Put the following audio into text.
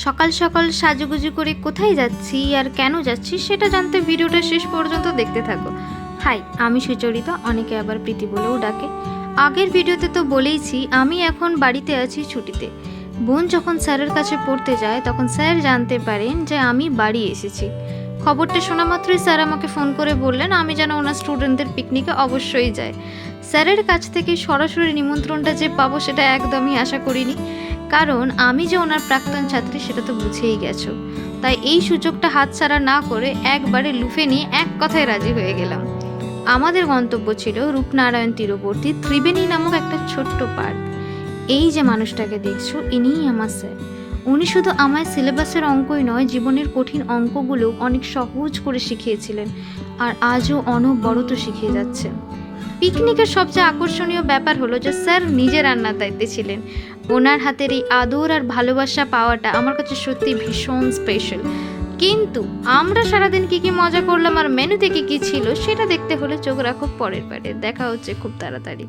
সকাল সকাল সাজুগুজু করে কোথায় যাচ্ছি আর কেন যাচ্ছি সেটা জানতে ভিডিওটা শেষ পর্যন্ত দেখতে থাকো। হাই, আমি সুচরিতা, অনেকে আবার প্রীতি বলেও ডাকে। আগের ভিডিওতে তো বলেইছি আমি এখন বাড়িতে আছি ছুটিতে। বোন যখন স্যারের কাছে পড়তে যায় তখন স্যার জানতে পারেন যে আমি বাড়ি এসেছি। খবরটা শোনা মাত্রই স্যার আমাকে ফোন করে বললেন আমি যেন ওনার স্টুডেন্টদের পিকনিকে অবশ্যই যাই। স্যারের কাছ থেকে সরাসরি নিমন্ত্রণটা যে পাবো সেটা একদমই আশা করিনি, কারণ আমি যে ওনার প্রাক্তন ছাত্রী সেটা তো বুঝেই গেছো। তাই এই সুযোগটা হাতছাড়া না করে একবারে লুফে নিয়ে এক কথায় রাজি হয়ে গেলাম। আমাদের গন্তব্য ছিল রূপনারায়ণ তীরবর্তী ত্রিবেণী নামক একটা ছোট্ট পার্ক। এই যে মানুষটাকে দেখছো ইনিই আমার স্যার। উনি শুধু আমায় সিলেবাসের অঙ্কই নয়, জীবনের কঠিন অঙ্কগুলো অনেক সহজ করে শিখিয়েছিলেন, আর আজও অনবরত শিখিয়ে যাচ্ছেন। পিকনিকের সবচেয়ে আকর্ষণীয় ব্যাপার হলো যে স্যার নিজে রান্নার দায়িত্বে ছিলেন। ওনার হাতের এই আদর আর ভালোবাসা পাওয়াটা আমার কাছে সত্যি ভীষণ স্পেশাল। কিন্তু আমরা সারাদিন কি কি মজা করলাম আর মেনুতে কি কি ছিল সেটা দেখতে হলে চোখ রাখো পরের পার্টে। দেখা হচ্ছে খুব তাড়াতাড়ি।